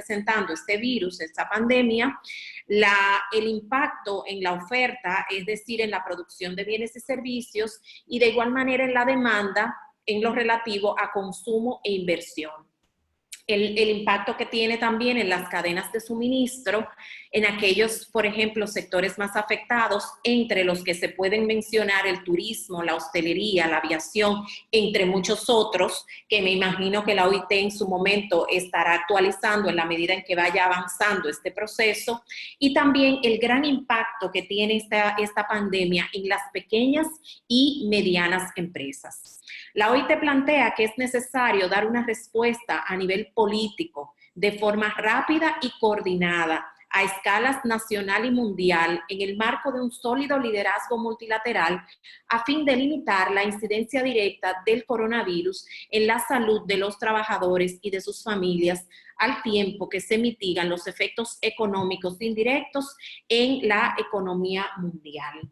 presentando este virus, esta pandemia, el impacto en la oferta, es decir, en la producción de bienes y servicios, y de igual manera en la demanda en lo relativo a consumo e inversión. El impacto que tiene también en las cadenas de suministro, en aquellos, por ejemplo, sectores más afectados, entre los que se pueden mencionar el turismo, la hostelería, la aviación, entre muchos otros, que me imagino que la OIT en su momento estará actualizando en la medida en que vaya avanzando este proceso, y también el gran impacto que tiene esta pandemia en las pequeñas y medianas empresas. La OIT plantea que es necesario dar una respuesta a nivel político de forma rápida y coordinada a escalas nacional y mundial en el marco de un sólido liderazgo multilateral a fin de limitar la incidencia directa del coronavirus en la salud de los trabajadores y de sus familias al tiempo que se mitigan los efectos económicos indirectos en la economía mundial.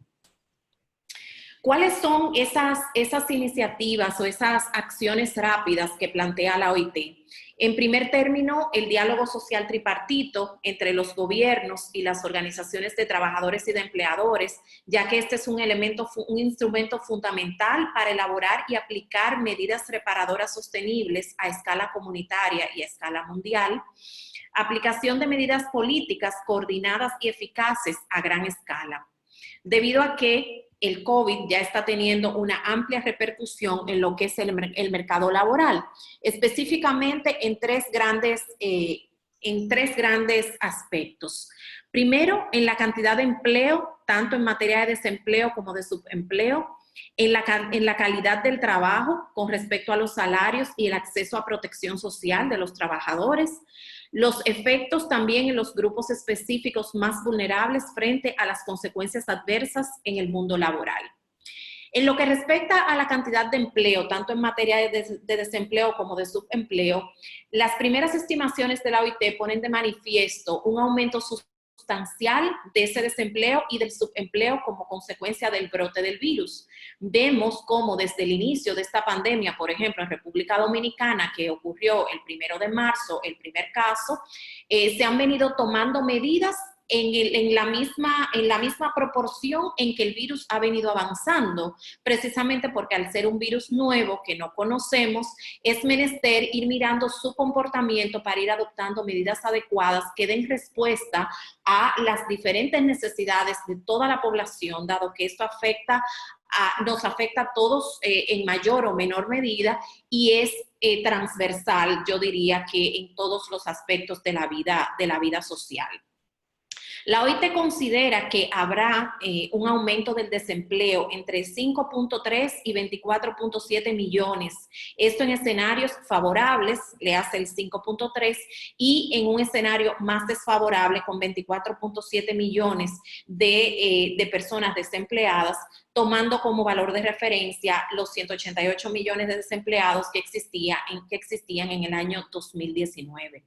¿Cuáles son esas iniciativas o esas acciones rápidas que plantea la OIT? En primer término, el diálogo social tripartito entre los gobiernos y las organizaciones de trabajadores y de empleadores, ya que este es un instrumento fundamental para elaborar y aplicar medidas reparadoras sostenibles a escala comunitaria y a escala mundial. Aplicación de medidas políticas coordinadas y eficaces a gran escala. Debido a que el COVID ya está teniendo una amplia repercusión en lo que es el mercado laboral, específicamente en tres grandes aspectos. Primero, en la cantidad de empleo, tanto en materia de desempleo como de subempleo, en la calidad del trabajo con respecto a los salarios y el acceso a protección social de los trabajadores, los efectos también en los grupos específicos más vulnerables frente a las consecuencias adversas en el mundo laboral. En lo que respecta a la cantidad de empleo, tanto en materia de desempleo como de subempleo, las primeras estimaciones de la OIT ponen de manifiesto un aumento sustancial de ese desempleo y del subempleo como consecuencia del brote del virus. Vemos cómo desde el inicio de esta pandemia, por ejemplo, en República Dominicana, que ocurrió el 1 de marzo, el primer caso, se han venido tomando medidas en la misma proporción en que el virus ha venido avanzando, precisamente porque al ser un virus nuevo que no conocemos, es menester ir mirando su comportamiento para ir adoptando medidas adecuadas que den respuesta a las diferentes necesidades de toda la población, dado que esto nos afecta a todos en mayor o menor medida y es transversal, yo diría que en todos los aspectos de la vida social. La OIT considera que habrá un aumento del desempleo entre 5.3 y 24.7 millones. Esto en escenarios favorables, le hace el 5.3, y en un escenario más desfavorable con 24.7 millones de personas desempleadas, tomando como valor de referencia los 188 millones de desempleados que existían en el año 2019.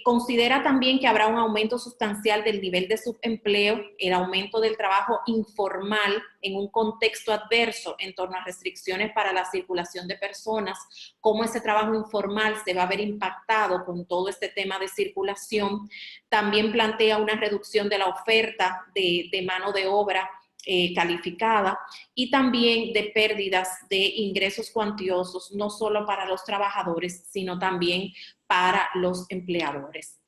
Considera también que habrá un aumento sustancial del nivel de subempleo, el aumento del trabajo informal en un contexto adverso en torno a restricciones para la circulación de personas, cómo ese trabajo informal se va a ver impactado con todo este tema de circulación. También plantea una reducción de la oferta de mano de obra calificada y también de pérdidas de ingresos cuantiosos, no solo para los trabajadores, sino también para los empleadores.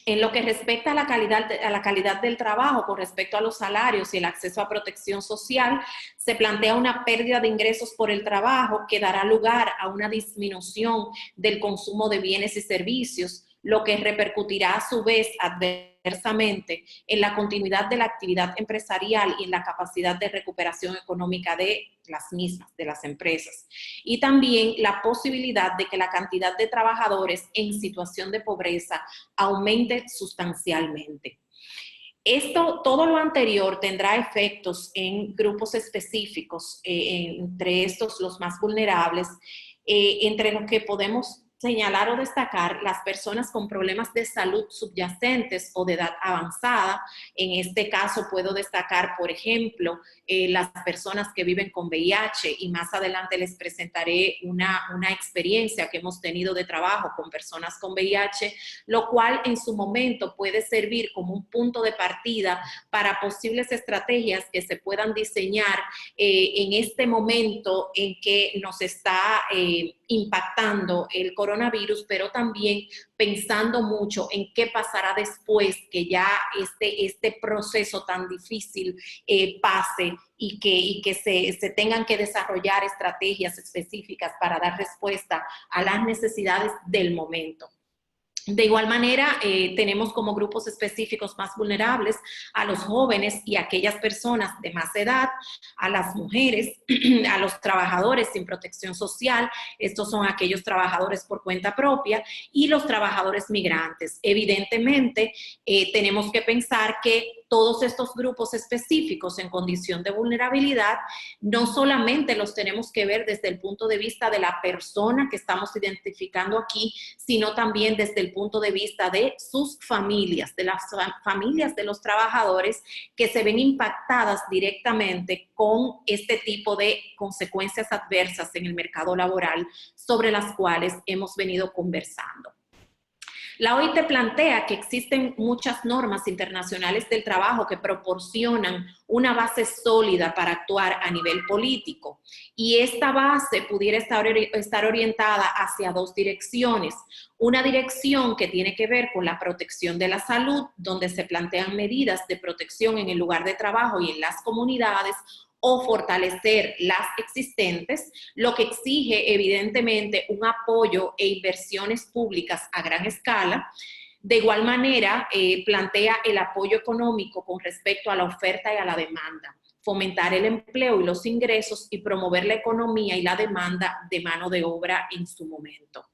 En lo que respecta a la calidad del trabajo con respecto a los salarios y el acceso a protección social, se plantea una pérdida de ingresos por el trabajo que dará lugar a una disminución del consumo de bienes y servicios, lo que repercutirá a su vez adversamente en la continuidad de la actividad empresarial y en la capacidad de recuperación económica de las mismas, de las empresas. Y también la posibilidad de que la cantidad de trabajadores en situación de pobreza aumente sustancialmente. Todo lo anterior tendrá efectos en grupos específicos, entre estos los más vulnerables, entre los que podemos señalar o destacar las personas con problemas de salud subyacentes o de edad avanzada. En este caso puedo destacar, por ejemplo, las personas que viven con VIH, y más adelante les presentaré una experiencia que hemos tenido de trabajo con personas con VIH, lo cual en su momento puede servir como un punto de partida para posibles estrategias que se puedan diseñar en este momento en que nos está impactando el coronavirus, pero también pensando mucho en qué pasará después que ya este proceso tan difícil pase y que se tengan que desarrollar estrategias específicas para dar respuesta a las necesidades del momento. De igual manera, tenemos como grupos específicos más vulnerables a los jóvenes y a aquellas personas de más edad, a las mujeres, a los trabajadores sin protección social. Estos son aquellos trabajadores por cuenta propia, y los trabajadores migrantes. Evidentemente, tenemos que pensar que todos estos grupos específicos en condición de vulnerabilidad no solamente los tenemos que ver desde el punto de vista de la persona que estamos identificando aquí, sino también desde el punto de vista de sus familias, de las familias de los trabajadores que se ven impactadas directamente con este tipo de consecuencias adversas en el mercado laboral sobre las cuales hemos venido conversando. La OIT plantea que existen muchas normas internacionales del trabajo que proporcionan una base sólida para actuar a nivel político, y esta base pudiera estar orientada hacia dos direcciones. Una dirección que tiene que ver con la protección de la salud, donde se plantean medidas de protección en el lugar de trabajo y en las comunidades, o fortalecer las existentes, lo que exige evidentemente un apoyo e inversiones públicas a gran escala. De igual manera, plantea el apoyo económico con respecto a la oferta y a la demanda, fomentar el empleo y los ingresos y promover la economía y la demanda de mano de obra en su momento.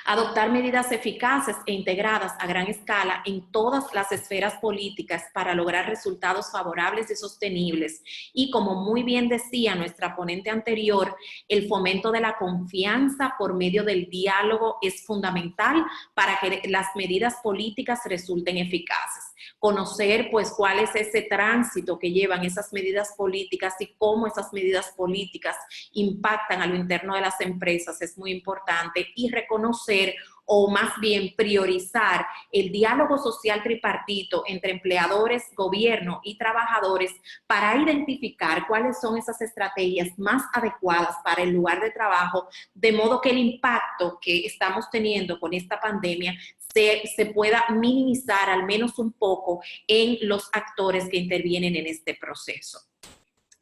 Adoptar medidas eficaces e integradas a gran escala en todas las esferas políticas para lograr resultados favorables y sostenibles. Y como muy bien decía nuestra ponente anterior, el fomento de la confianza por medio del diálogo es fundamental para que las medidas políticas resulten eficaces. Conocer pues cuál es ese tránsito que llevan esas medidas políticas y cómo esas medidas políticas impactan a lo interno de las empresas es muy importante, y reconocer, o más bien priorizar, el diálogo social tripartito entre empleadores, gobierno y trabajadores para identificar cuáles son esas estrategias más adecuadas para el lugar de trabajo, de modo que el impacto que estamos teniendo con esta pandemia se pueda minimizar al menos un poco en los actores que intervienen en este proceso.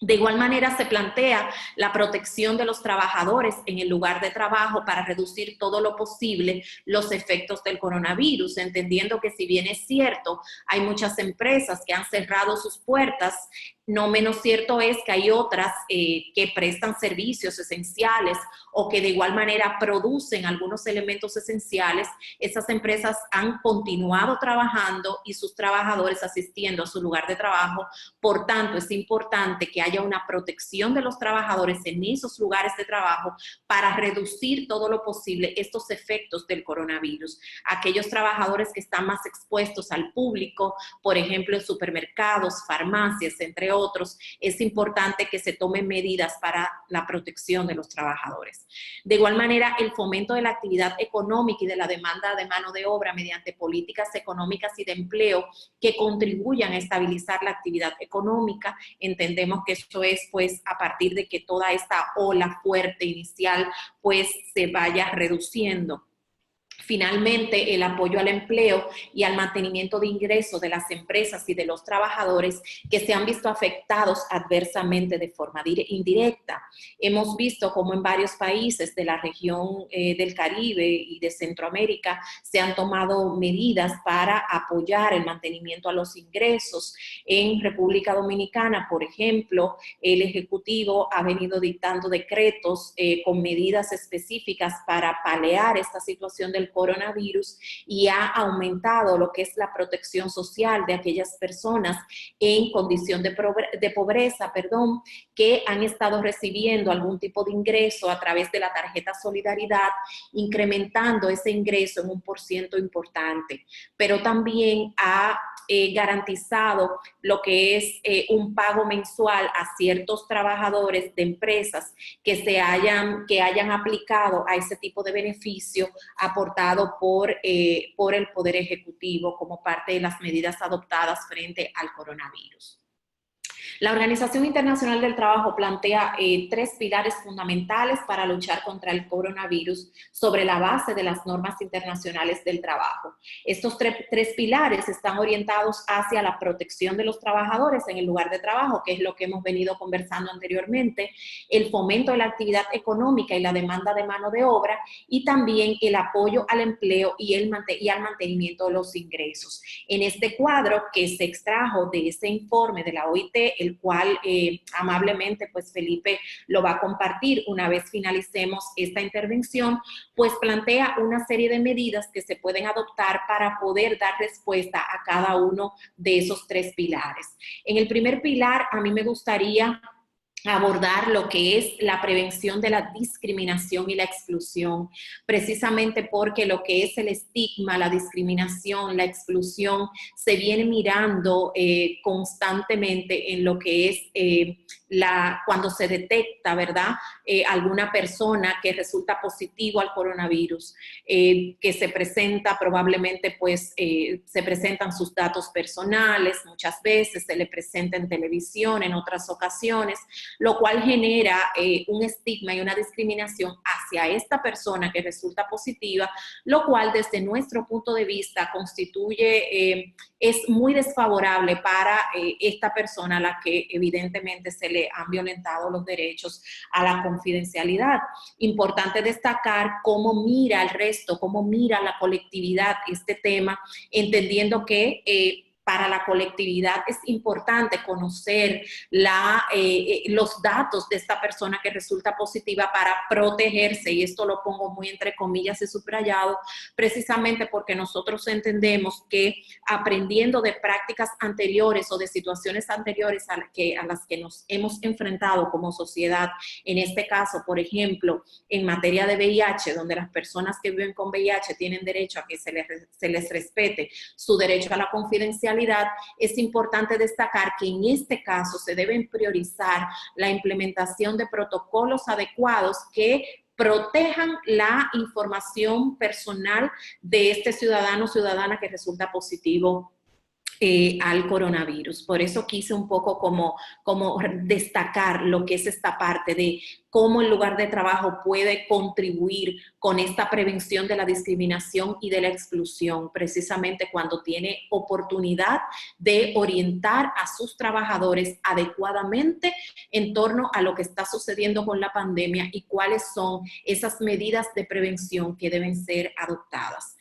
De igual manera, se plantea la protección de los trabajadores en el lugar de trabajo para reducir todo lo posible los efectos del coronavirus, entendiendo que, si bien es cierto, hay muchas empresas que han cerrado sus puertas, no menos cierto es que hay otras que prestan servicios esenciales o que de igual manera producen algunos elementos esenciales. Esas empresas han continuado trabajando y sus trabajadores asistiendo a su lugar de trabajo. Por tanto, es importante que haya una protección de los trabajadores en esos lugares de trabajo para reducir todo lo posible estos efectos del coronavirus. Aquellos trabajadores que están más expuestos al público, por ejemplo, en supermercados, farmacias, entre otros, es importante que se tomen medidas para la protección de los trabajadores. De igual manera, el fomento de la actividad económica y de la demanda de mano de obra mediante políticas económicas y de empleo que contribuyan a estabilizar la actividad económica. Entendemos que esto es pues a partir de que toda esta ola fuerte inicial pues se vaya reduciendo. Finalmente, el apoyo al empleo y al mantenimiento de ingresos de las empresas y de los trabajadores que se han visto afectados adversamente de forma indirecta. Hemos visto cómo en varios países de la región del Caribe y de Centroamérica se han tomado medidas para apoyar el mantenimiento a los ingresos. En República Dominicana, por ejemplo, el Ejecutivo ha venido dictando decretos con medidas específicas para paliar esta situación del coronavirus y ha aumentado lo que es la protección social de aquellas personas en condición de pobreza, que han estado recibiendo algún tipo de ingreso a través de la tarjeta Solidaridad, incrementando ese ingreso en un % importante, pero también ha garantizado lo que es un pago mensual a ciertos trabajadores de empresas que hayan aplicado a ese tipo de beneficio aportado por el Poder Ejecutivo como parte de las medidas adoptadas frente al coronavirus. La Organización Internacional del Trabajo plantea 3 pilares fundamentales para luchar contra el coronavirus sobre la base de las normas internacionales del trabajo. Estos tres pilares están orientados hacia la protección de los trabajadores en el lugar de trabajo, que es lo que hemos venido conversando anteriormente, el fomento de la actividad económica y la demanda de mano de obra, y también el apoyo al empleo y al mantenimiento de los ingresos. En este cuadro que se extrajo de ese informe de la OIT, el cual amablemente pues Felipe lo va a compartir una vez finalicemos esta intervención, pues plantea una serie de medidas que se pueden adoptar para poder dar respuesta a cada uno de esos 3 pilares. En el primer pilar, a mí me gustaría abordar lo que es la prevención de la discriminación y la exclusión, precisamente porque lo que es el estigma, la discriminación, la exclusión, se viene mirando constantemente en lo que es cuando se detecta, ¿verdad?, alguna persona que resulta positivo al coronavirus, que se presenta probablemente, pues, se presentan sus datos personales, muchas veces se le presenta en televisión, en otras ocasiones, lo cual genera un estigma y una discriminación hacia esta persona que resulta positiva, lo cual desde nuestro punto de vista constituye, es muy desfavorable para esta persona a la que evidentemente se le han violentado los derechos a la confidencialidad. Importante destacar cómo mira el resto, cómo mira la colectividad este tema, entendiendo que para la colectividad es importante conocer los datos de esta persona que resulta positiva para protegerse, y esto lo pongo muy entre comillas y subrayado, precisamente porque nosotros entendemos que aprendiendo de prácticas anteriores o de situaciones anteriores a las que nos hemos enfrentado como sociedad, en este caso, por ejemplo, en materia de VIH, donde las personas que viven con VIH tienen derecho a que se les respete su derecho a la confidencialidad, es importante destacar que en este caso se deben priorizar la implementación de protocolos adecuados que protejan la información personal de este ciudadano o ciudadana que resulta positivo al coronavirus. Por eso quise un poco como destacar lo que es esta parte de cómo el lugar de trabajo puede contribuir con esta prevención de la discriminación y de la exclusión, precisamente cuando tiene oportunidad de orientar a sus trabajadores adecuadamente en torno a lo que está sucediendo con la pandemia y cuáles son esas medidas de prevención que deben ser adoptadas.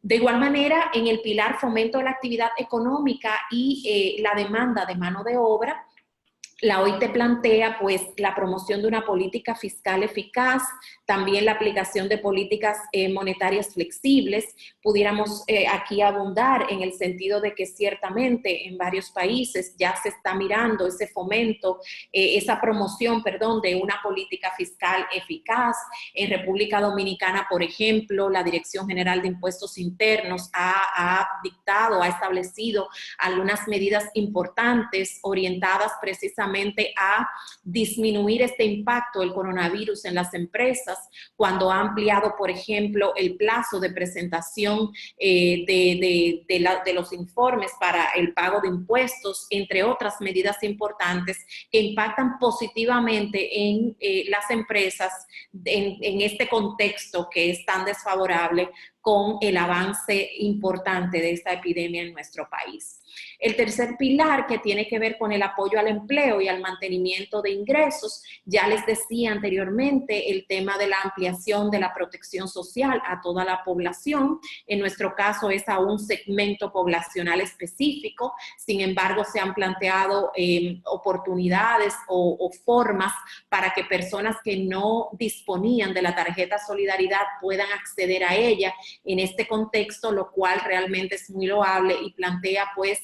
De igual manera, en el pilar fomento de la actividad económica y la demanda de mano de obra, la OIT plantea pues la promoción de una política fiscal eficaz, también la aplicación de políticas monetarias flexibles. Pudiéramos aquí abundar en el sentido de que ciertamente en varios países ya se está mirando ese fomento, esa promoción, de una política fiscal eficaz. En República Dominicana, por ejemplo, la Dirección General de Impuestos Internos ha dictado, ha establecido algunas medidas importantes orientadas precisamente a disminuir este impacto del coronavirus en las empresas, cuando ha ampliado, por ejemplo, el plazo de presentación de los informes para el pago de impuestos, entre otras medidas importantes que impactan positivamente en las empresas en este contexto que es tan desfavorable con el avance importante de esta epidemia en nuestro país. El tercer pilar, que tiene que ver con el apoyo al empleo y al mantenimiento de ingresos, ya les decía anteriormente el tema de la ampliación de la protección social a toda la población. En nuestro caso es a un segmento poblacional específico, sin embargo se han planteado oportunidades o formas para que personas que no disponían de la tarjeta Solidaridad puedan acceder a ella, en este contexto, lo cual realmente es muy loable y plantea pues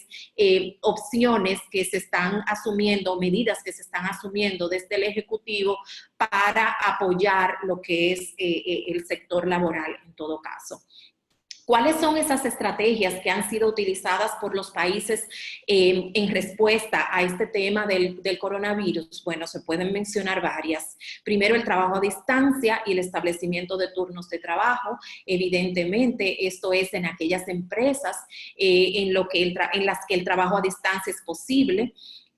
opciones que se están asumiendo, medidas que se están asumiendo desde el Ejecutivo para apoyar lo que es el sector laboral en todo caso. ¿Cuáles son esas estrategias que han sido utilizadas por los países en respuesta a este tema del coronavirus? Bueno, se pueden mencionar varias. Primero, el trabajo a distancia y el establecimiento de turnos de trabajo. Evidentemente, esto es en aquellas empresas en las que el trabajo a distancia es posible.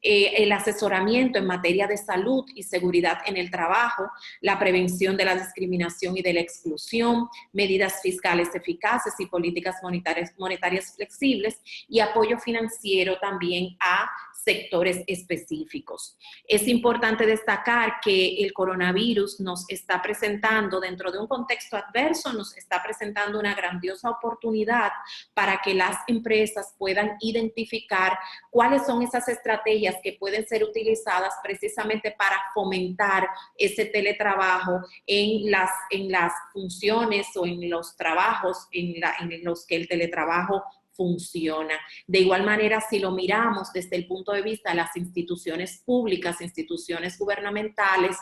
El asesoramiento en materia de salud y seguridad en el trabajo, la prevención de la discriminación y de la exclusión, medidas fiscales eficaces y políticas monetarias flexibles y apoyo financiero también a sectores específicos. Es importante destacar que el coronavirus nos está presentando, dentro de un contexto adverso, nos está presentando una grandiosa oportunidad para que las empresas puedan identificar cuáles son esas estrategias que pueden ser utilizadas precisamente para fomentar ese teletrabajo en las funciones o en los trabajos en los que el teletrabajo funciona. De igual manera, si lo miramos desde el punto de vista de las instituciones públicas, instituciones gubernamentales,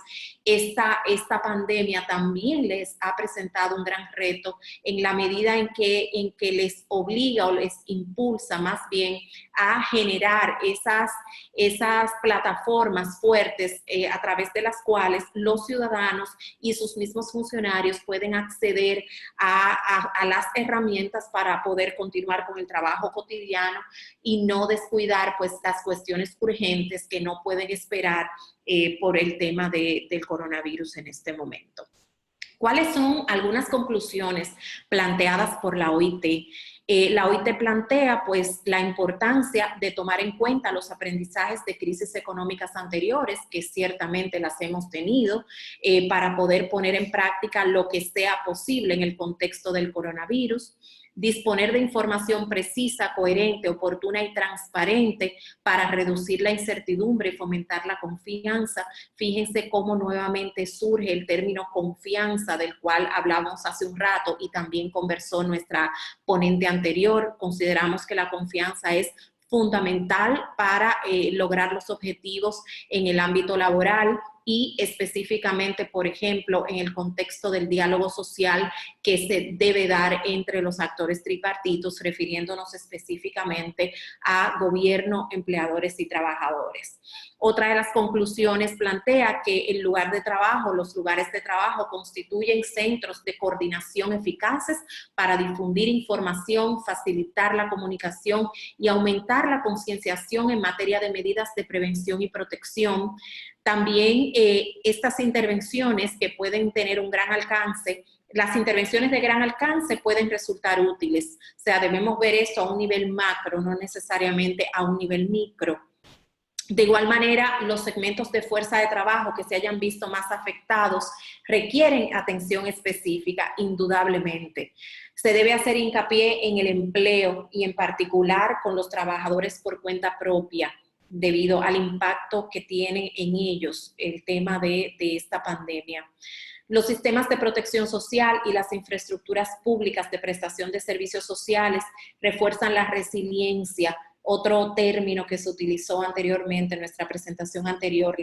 esta pandemia también les ha presentado un gran reto en la medida en que les obliga o les impulsa más bien a generar esas plataformas fuertes a través de las cuales los ciudadanos y sus mismos funcionarios pueden acceder a las herramientas para poder continuar con el trabajo cotidiano y no descuidar pues las cuestiones urgentes que no pueden esperar por el tema del coronavirus en este momento. ¿Cuáles son algunas conclusiones planteadas por la OIT? La OIT plantea pues la importancia de tomar en cuenta los aprendizajes de crisis económicas anteriores, que ciertamente las hemos tenido, para poder poner en práctica lo que sea posible en el contexto del coronavirus. Disponer de información precisa, coherente, oportuna y transparente para reducir la incertidumbre y fomentar la confianza. Fíjense cómo nuevamente surge el término confianza, del cual hablamos hace un rato y también conversó nuestra ponente anterior. Consideramos que la confianza es fundamental para lograr los objetivos en el ámbito laboral y específicamente, por ejemplo, en el contexto del diálogo social que se debe dar entre los actores tripartitos, refiriéndonos específicamente a gobierno, empleadores y trabajadores. Otra de las conclusiones plantea que el lugar de trabajo, los lugares de trabajo constituyen centros de coordinación eficaces para difundir información, facilitar la comunicación y aumentar la concienciación en materia de medidas de prevención y protección. También estas intervenciones que pueden tener un gran alcance, las intervenciones de gran alcance pueden resultar útiles. O sea, debemos ver esto a un nivel macro, no necesariamente a un nivel micro. De igual manera, los segmentos de fuerza de trabajo que se hayan visto más afectados requieren atención específica, indudablemente. Se debe hacer hincapié en el empleo y en particular con los trabajadores por cuenta propia, debido al impacto que tiene en ellos el tema de esta pandemia. Los sistemas de protección social y las infraestructuras públicas de prestación de servicios sociales refuerzan la resiliencia, otro término que se utilizó anteriormente en nuestra presentación anterior,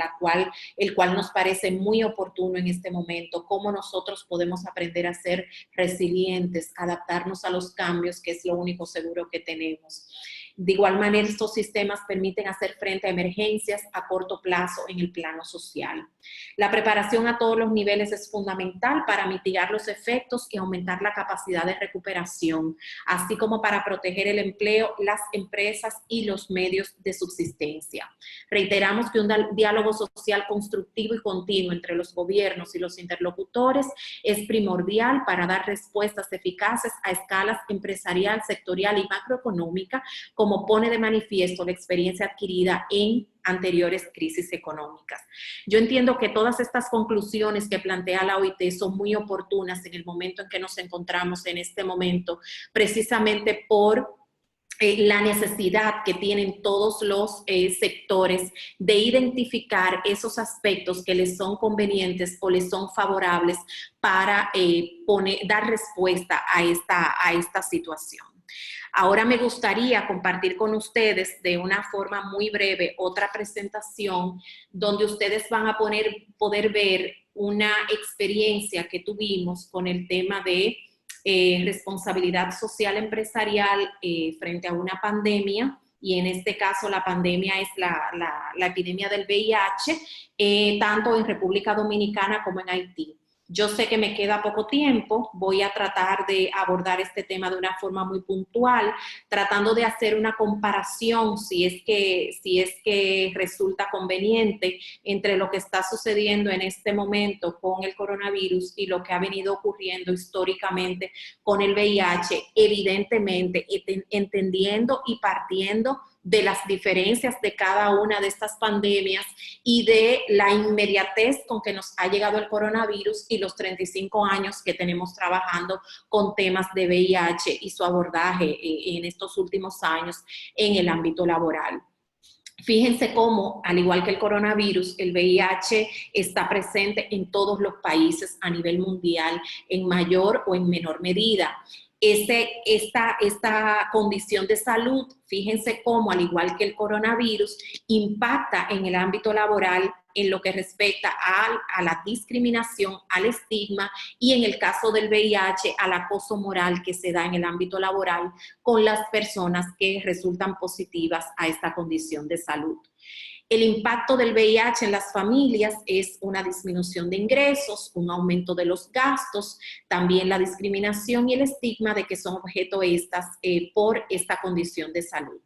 el cual nos parece muy oportuno en este momento, cómo nosotros podemos aprender a ser resilientes, adaptarnos a los cambios, que es lo único seguro que tenemos. De igual manera, estos sistemas permiten hacer frente a emergencias a corto plazo en el plano social. La preparación a todos los niveles es fundamental para mitigar los efectos y aumentar la capacidad de recuperación, así como para proteger el empleo, las empresas y los medios de subsistencia. Reiteramos que un diálogo social constructivo y continuo entre los gobiernos y los interlocutores es primordial para dar respuestas eficaces a escalas empresarial, sectorial y macroeconómica, como pone de manifiesto la experiencia adquirida en anteriores crisis económicas. Yo entiendo que todas estas conclusiones que plantea la OIT son muy oportunas en el momento en que nos encontramos en este momento, precisamente por la necesidad que tienen todos los sectores de identificar esos aspectos que les son convenientes o les son favorables para dar respuesta a esta situación. Ahora me gustaría compartir con ustedes de una forma muy breve otra presentación donde ustedes van a poder ver una experiencia que tuvimos con el tema de responsabilidad social empresarial frente a una pandemia, y en este caso la pandemia es la epidemia del VIH, tanto en República Dominicana como en Haití. Yo sé que me queda poco tiempo, voy a tratar de abordar este tema de una forma muy puntual, tratando de hacer una comparación, si es que resulta conveniente, entre lo que está sucediendo en este momento con el coronavirus y lo que ha venido ocurriendo históricamente con el VIH, evidentemente entendiendo y partiendo de las diferencias de cada una de estas pandemias y de la inmediatez con que nos ha llegado el coronavirus y los 35 años que tenemos trabajando con temas de VIH y su abordaje en estos últimos años en el ámbito laboral. Fíjense cómo, al igual que el coronavirus, el VIH está presente en todos los países a nivel mundial, en mayor o en menor medida. Esta condición de salud, fíjense cómo, al igual que el coronavirus, impacta en el ámbito laboral en lo que respecta a la discriminación, al estigma y, en el caso del VIH, al acoso moral que se da en el ámbito laboral con las personas que resultan positivas a esta condición de salud. El impacto del VIH en las familias es una disminución de ingresos, un aumento de los gastos, también la discriminación y el estigma de que son objeto estas por esta condición de salud.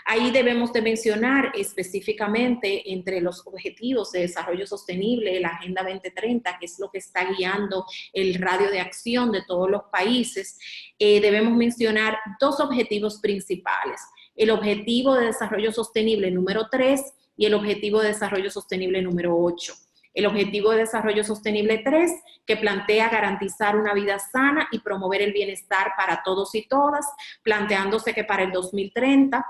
Ahí debemos de mencionar específicamente entre los objetivos de desarrollo sostenible, la Agenda 2030, que es lo que está guiando el radio de acción de todos los países, debemos mencionar dos objetivos principales. El objetivo de desarrollo sostenible número 3 y el objetivo de desarrollo sostenible número 8. El objetivo de desarrollo sostenible 3, que plantea garantizar una vida sana y promover el bienestar para todos y todas, planteándose que para el 2030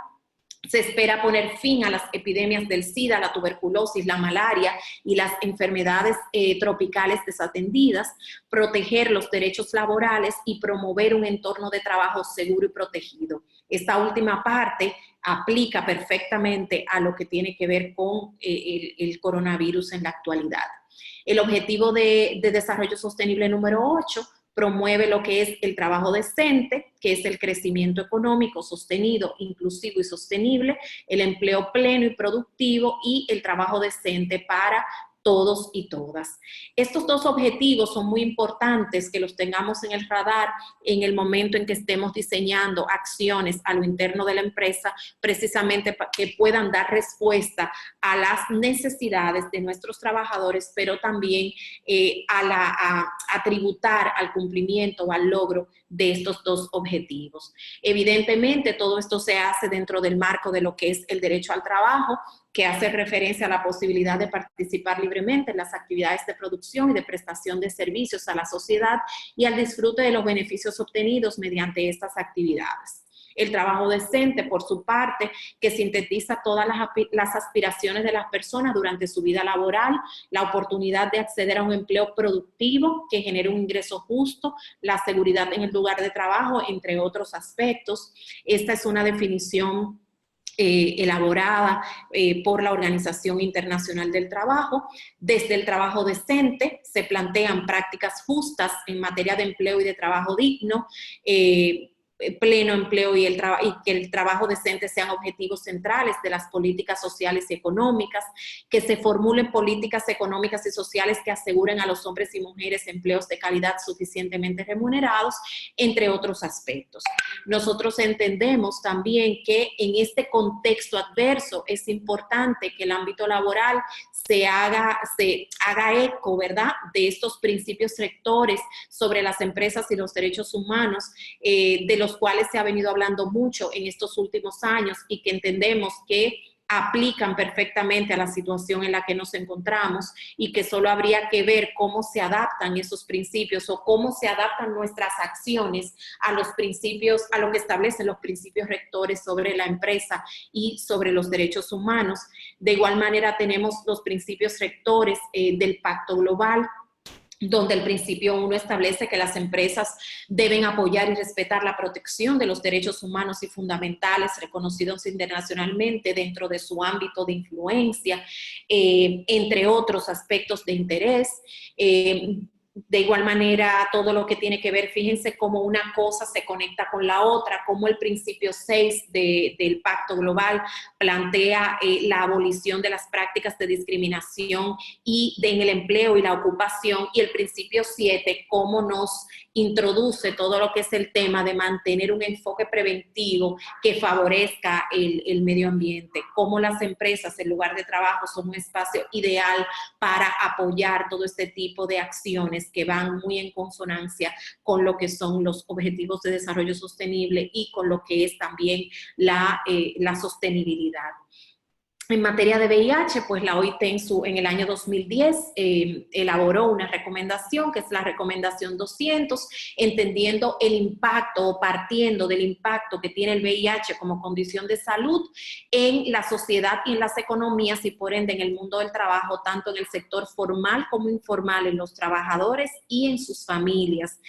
se espera poner fin a las epidemias del SIDA, la tuberculosis, la malaria y las enfermedades tropicales desatendidas, proteger los derechos laborales y promover un entorno de trabajo seguro y protegido. Esta última parte aplica perfectamente a lo que tiene que ver con el coronavirus en la actualidad. El objetivo de desarrollo sostenible número 8 promueve lo que es el trabajo decente, que es el crecimiento económico sostenido, inclusivo y sostenible, el empleo pleno y productivo y el trabajo decente para todos y todas. Estos dos objetivos son muy importantes que los tengamos en el radar en el momento en que estemos diseñando acciones a lo interno de la empresa, precisamente para que puedan dar respuesta a las necesidades de nuestros trabajadores, pero también a tributar al cumplimiento o al logro de estos dos objetivos. Evidentemente, todo esto se hace dentro del marco de lo que es el derecho al trabajo, que hace referencia a la posibilidad de participar libremente en las actividades de producción y de prestación de servicios a la sociedad y al disfrute de los beneficios obtenidos mediante estas actividades. El trabajo decente, por su parte, que sintetiza todas las aspiraciones de las personas durante su vida laboral, la oportunidad de acceder a un empleo productivo que genere un ingreso justo, la seguridad en el lugar de trabajo, entre otros aspectos. Esta es una definición elaborada por la Organización Internacional del Trabajo. Desde el trabajo decente se plantean prácticas justas en materia de empleo y de trabajo digno, pleno empleo y que el trabajo decente sean objetivos centrales de las políticas sociales y económicas, que se formulen políticas económicas y sociales que aseguren a los hombres y mujeres empleos de calidad suficientemente remunerados, entre otros aspectos. Nosotros entendemos también que en este contexto adverso es importante que el ámbito laboral se haga eco, ¿verdad?, de estos principios rectores sobre las empresas y los derechos humanos, de los cuales se ha venido hablando mucho en estos últimos años y que entendemos que aplican perfectamente a la situación en la que nos encontramos y que solo habría que ver cómo se adaptan esos principios o cómo se adaptan nuestras acciones a los principios, a lo que establecen los principios rectores sobre la empresa y sobre los derechos humanos. De igual manera tenemos los principios rectores del Pacto Global, donde el principio 1 establece que las empresas deben apoyar y respetar la protección de los derechos humanos y fundamentales reconocidos internacionalmente dentro de su ámbito de influencia, entre otros aspectos de interés. De igual manera, todo lo que tiene que ver, fíjense cómo una cosa se conecta con la otra, cómo el principio 6 del Pacto Global plantea la abolición de las prácticas de discriminación en el empleo y la ocupación, y el principio 7, cómo nos introduce todo lo que es el tema de mantener un enfoque preventivo que favorezca el medio ambiente, cómo las empresas, el lugar de trabajo, son un espacio ideal para apoyar todo este tipo de acciones que van muy en consonancia con lo que son los objetivos de desarrollo sostenible y con lo que es también la sostenibilidad. En materia de VIH, pues la OIT en el año 2010 elaboró una recomendación, que es la recomendación 200, entendiendo el impacto o partiendo del impacto que tiene el VIH como condición de salud en la sociedad y en las economías y por ende en el mundo del trabajo, tanto en el sector formal como informal, en los trabajadores y en sus familias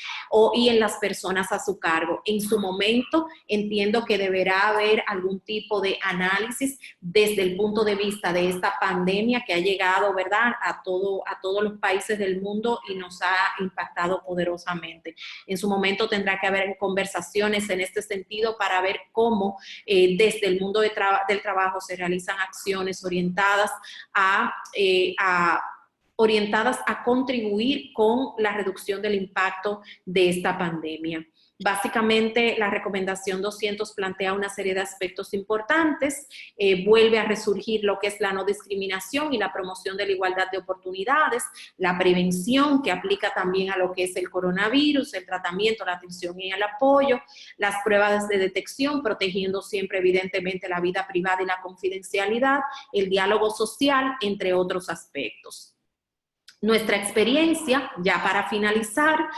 y en las personas a su cargo. En su momento entiendo que deberá haber algún tipo de análisis desde el punto de vista de esta pandemia que ha llegado, ¿verdad?, a todos los países del mundo y nos ha impactado poderosamente. En su momento tendrá que haber conversaciones en este sentido para ver cómo desde el mundo del trabajo se realizan acciones orientadas a contribuir con la reducción del impacto de esta pandemia. Básicamente, la recomendación 200 plantea una serie de aspectos importantes, vuelve a resurgir lo que es la no discriminación y la promoción de la igualdad de oportunidades, la prevención que aplica también a lo que es el coronavirus, el tratamiento, la atención y el apoyo, las pruebas de detección, protegiendo siempre evidentemente la vida privada y la confidencialidad, el diálogo social, entre otros aspectos. Nuestra experiencia, ya para finalizar,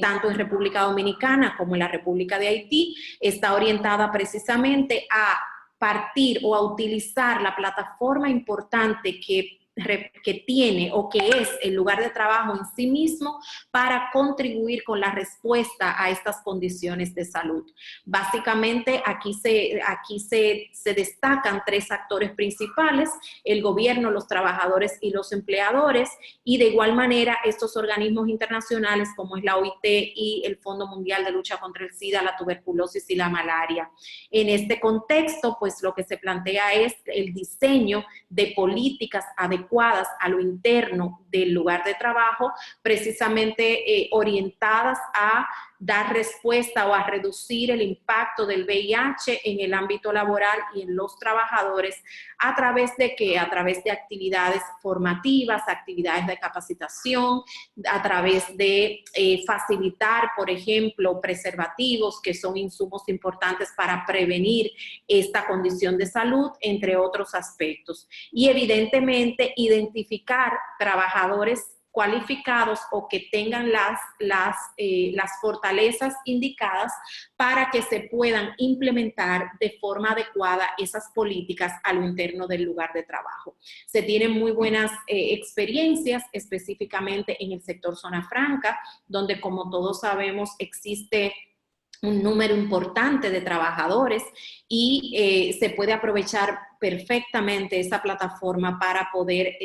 tanto en República Dominicana como en la República de Haití, está orientada precisamente a partir o a utilizar la plataforma importante que tiene o que es el lugar de trabajo en sí mismo para contribuir con la respuesta a estas condiciones de salud. Básicamente aquí se destacan tres actores principales: el gobierno, los trabajadores y los empleadores, y de igual manera estos organismos internacionales como es la OIT y el Fondo Mundial de Lucha contra el SIDA, la tuberculosis y la malaria. En este contexto, pues lo que se plantea es el diseño de políticas adecuadas a lo interno del lugar de trabajo, precisamente orientadas a dar respuesta o a reducir el impacto del VIH en el ámbito laboral y en los trabajadores. ¿A través de qué? A través de actividades formativas, actividades de capacitación, a través de facilitar, por ejemplo, preservativos, que son insumos importantes para prevenir esta condición de salud, entre otros aspectos. Y evidentemente identificar trabajadores cualificados o que tengan las fortalezas indicadas para que se puedan implementar de forma adecuada esas políticas a lo interno del lugar de trabajo. Se tienen muy buenas experiencias, específicamente en el sector Zona Franca, donde, como todos sabemos, existe un número importante de trabajadores y se puede aprovechar perfectamente esa plataforma para poder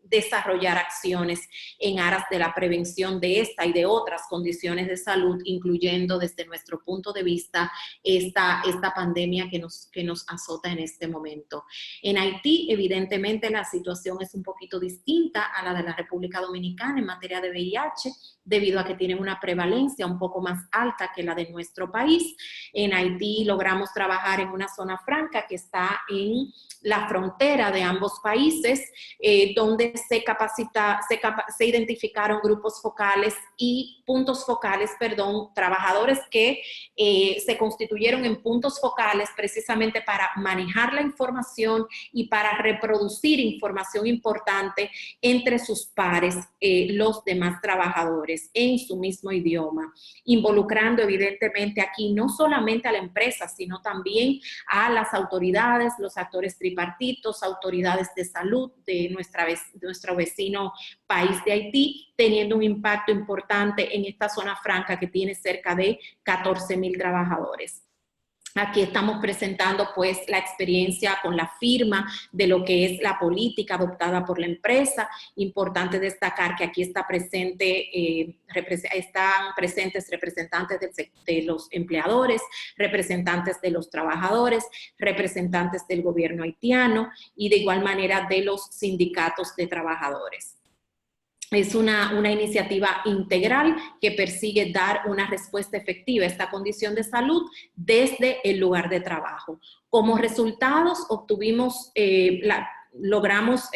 desarrollar acciones en aras de la prevención de esta y de otras condiciones de salud, incluyendo desde nuestro punto de vista esta pandemia que nos azota en este momento. En Haití, evidentemente, la situación es un poquito distinta a la de la República Dominicana en materia de VIH, debido a que tienen una prevalencia un poco más alta que la de nuestro país. En Haití logramos trabajar en una zona franca que está en la frontera de ambos países, donde se identificaron grupos focales y puntos focales, perdón, trabajadores que se constituyeron en puntos focales precisamente para manejar la información y para reproducir información importante entre sus pares, los demás trabajadores, en su mismo idioma, involucrando evidentemente aquí no solamente a la empresa, sino también a las autoridades, los actores tripartitos, autoridades de salud de nuestro vecino país de Haití, teniendo un impacto importante en esta zona franca que tiene cerca de 14,000 trabajadores. Aquí estamos presentando pues la experiencia con la firma de lo que es la política adoptada por la empresa. Importante destacar que aquí están presentes representantes de los empleadores, representantes de los trabajadores, representantes del gobierno haitiano y de igual manera de los sindicatos de trabajadores. Es una iniciativa integral que persigue dar una respuesta efectiva a esta condición de salud desde el lugar de trabajo. Como resultados, logramos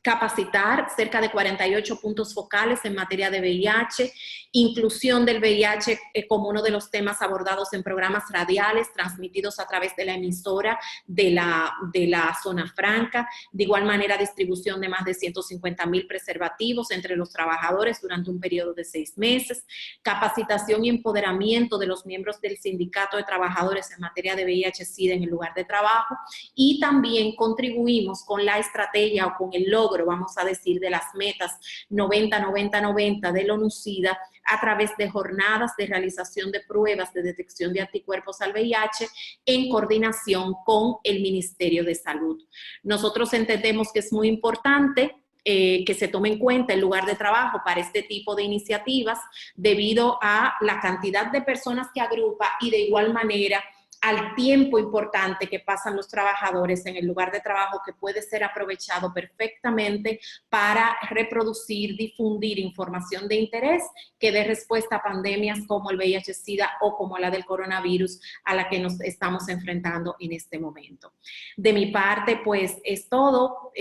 capacitar cerca de 48 puntos focales en materia de VIH, inclusión del VIH como uno de los temas abordados en programas radiales transmitidos a través de la emisora de la zona franca, de igual manera distribución de más de 150,000 preservativos entre los trabajadores durante un periodo de 6 meses, capacitación y empoderamiento de los miembros del sindicato de trabajadores en materia de VIH-Sida en el lugar de trabajo, y también contribuimos con la estrategia o con el logro, vamos a decir, de las metas 90-90-90 del ONU-SIDA a través de jornadas de realización de pruebas de detección de anticuerpos al VIH en coordinación con el Ministerio de Salud. Nosotros entendemos que es muy importante que se tome en cuenta el lugar de trabajo para este tipo de iniciativas debido a la cantidad de personas que agrupa y de igual manera al tiempo importante que pasan los trabajadores en el lugar de trabajo, que puede ser aprovechado perfectamente para reproducir, difundir información de interés que dé respuesta a pandemias como el VIH-Sida o como la del coronavirus a la que nos estamos enfrentando en este momento. De mi parte, pues es todo.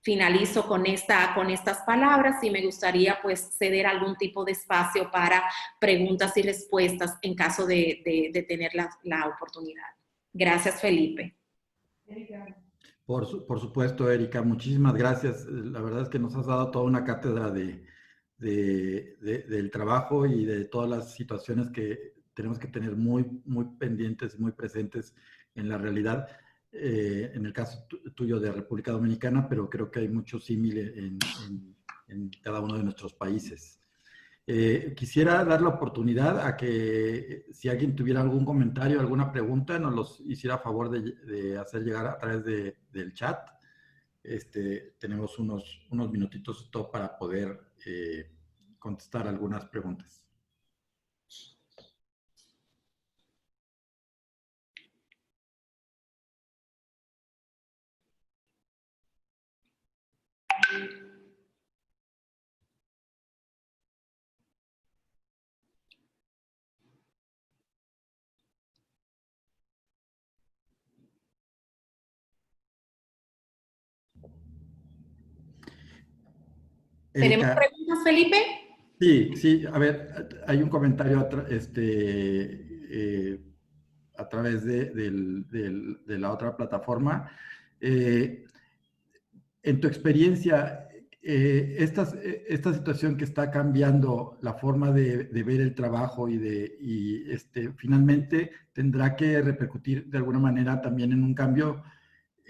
Finalizo con estas palabras y me gustaría pues ceder algún tipo de espacio para preguntas y respuestas en caso de tener la oportunidad. Gracias, Felipe. Por supuesto, Erika, muchísimas gracias. La verdad es que nos has dado toda una cátedra del trabajo y de todas las situaciones que tenemos que tener muy pendientes, muy presentes en la realidad. En el caso tuyo de República Dominicana, pero creo que hay mucho símil en cada uno de nuestros países. Quisiera dar la oportunidad a que si alguien tuviera algún comentario, alguna pregunta, nos los hiciera a favor de hacer llegar a través del chat. Tenemos unos minutitos para poder contestar algunas preguntas. ¿Tenemos Erika, preguntas, Felipe? Sí, a ver, hay un comentario a través de la otra plataforma. En tu experiencia, esta situación que está cambiando la forma de ver el trabajo y finalmente tendrá que repercutir de alguna manera también en un cambio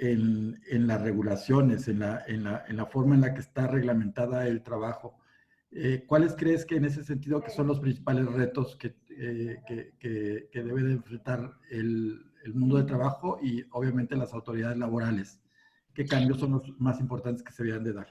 en las regulaciones, en la forma en la que está reglamentada el trabajo. ¿Cuáles crees que en ese sentido que son los principales retos que debe de enfrentar el mundo del trabajo y obviamente las autoridades laborales? ¿Qué cambios son los más importantes que se deberían de dar?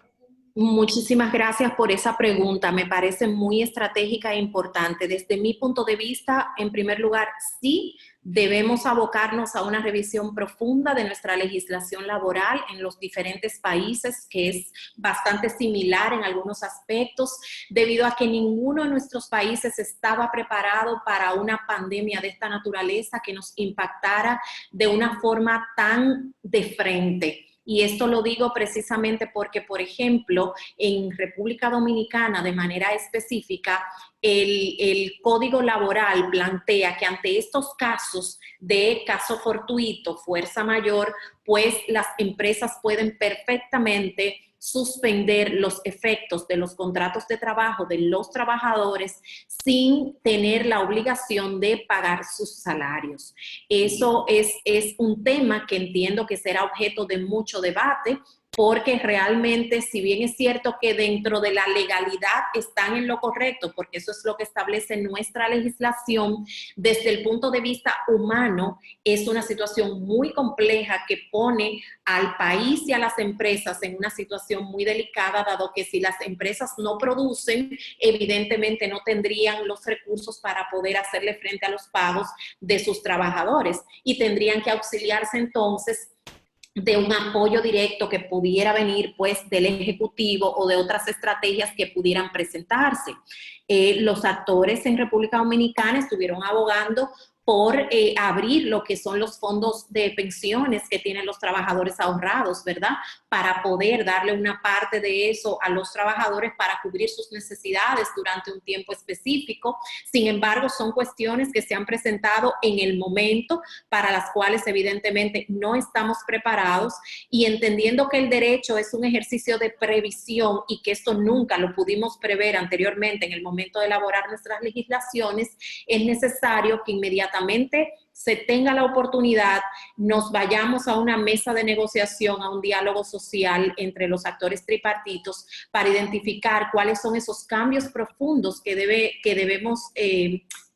Muchísimas gracias por esa pregunta. Me parece muy estratégica e importante. Desde mi punto de vista, en primer lugar, sí debemos abocarnos a una revisión profunda de nuestra legislación laboral en los diferentes países, que es bastante similar en algunos aspectos, debido a que ninguno de nuestros países estaba preparado para una pandemia de esta naturaleza que nos impactara de una forma tan de frente. Y esto lo digo precisamente porque, por ejemplo, en República Dominicana, de manera específica, el Código Laboral plantea que ante estos casos de caso fortuito, fuerza mayor, pues las empresas pueden perfectamente suspender los efectos de los contratos de trabajo de los trabajadores sin tener la obligación de pagar sus salarios. Eso es un tema que entiendo que será objeto de mucho debate, porque realmente, si bien es cierto que dentro de la legalidad están en lo correcto, porque eso es lo que establece nuestra legislación, desde el punto de vista humano, es una situación muy compleja que pone al país y a las empresas en una situación muy delicada, dado que si las empresas no producen, evidentemente no tendrían los recursos para poder hacerle frente a los pagos de sus trabajadores y tendrían que auxiliarse entonces de un apoyo directo que pudiera venir pues del Ejecutivo o de otras estrategias que pudieran presentarse. Los actores en República Dominicana estuvieron abogando por abrir lo que son los fondos de pensiones que tienen los trabajadores ahorrados, ¿verdad? Para poder darle una parte de eso a los trabajadores para cubrir sus necesidades durante un tiempo específico. Sin embargo, son cuestiones que se han presentado en el momento para las cuales evidentemente no estamos preparados, y entendiendo que el derecho es un ejercicio de previsión y que esto nunca lo pudimos prever anteriormente en el momento de elaborar nuestras legislaciones, es necesario que inmediatamente se tenga la oportunidad, nos vayamos a una mesa de negociación, a un diálogo social entre los actores tripartitos para identificar cuáles son esos cambios profundos que debemos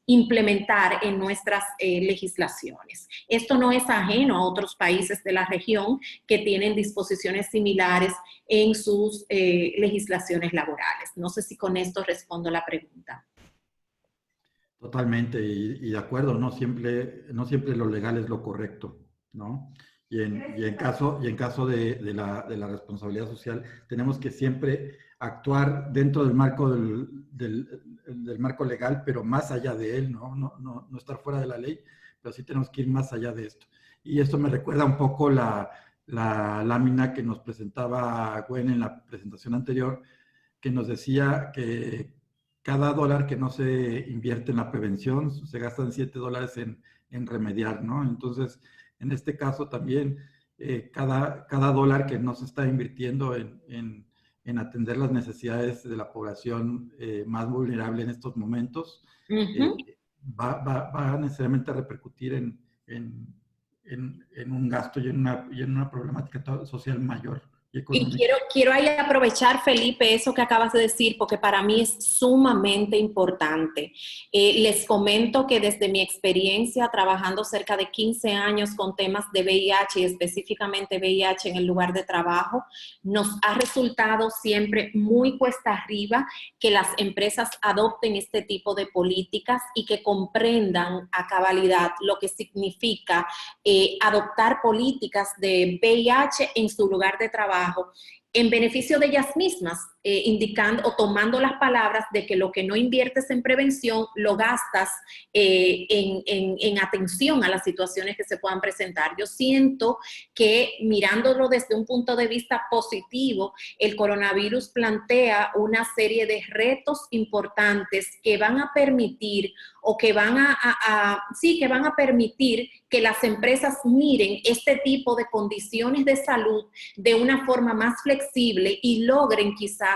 implementar en nuestras legislaciones. Esto no es ajeno a otros países de la región que tienen disposiciones similares en sus legislaciones laborales. No sé si con esto respondo la pregunta. Totalmente, y de acuerdo, no siempre lo legal es lo correcto, ¿no? Y en caso de la responsabilidad social, tenemos que siempre actuar dentro del marco del marco legal, pero más allá de él, ¿no? No estar fuera de la ley, pero sí tenemos que ir más allá de esto. Y esto me recuerda un poco la lámina que nos presentaba Gwen en la presentación anterior, que nos decía que cada dólar que no se invierte en la prevención, se gastan $7 en remediar, ¿no? Entonces, en este caso también, cada dólar que no se está invirtiendo en atender las necesidades de la población más vulnerable en estos momentos, va necesariamente a repercutir en un gasto y en una problemática social mayor. Y quiero ahí aprovechar, Felipe, eso que acabas de decir, porque para mí es sumamente importante. Les comento que desde mi experiencia trabajando cerca de 15 años con temas de VIH y específicamente VIH en el lugar de trabajo, nos ha resultado siempre muy cuesta arriba que las empresas adopten este tipo de políticas y que comprendan a cabalidad lo que significa adoptar políticas de VIH en su lugar de trabajo en beneficio de ellas mismas, indicando o tomando las palabras de que lo que no inviertes en prevención lo gastas en atención a las situaciones que se puedan presentar. Yo siento que mirándolo desde un punto de vista positivo, el coronavirus plantea una serie de retos importantes que van a permitir o que van que van a permitir que las empresas miren este tipo de condiciones de salud de una forma más flexible y logren quizás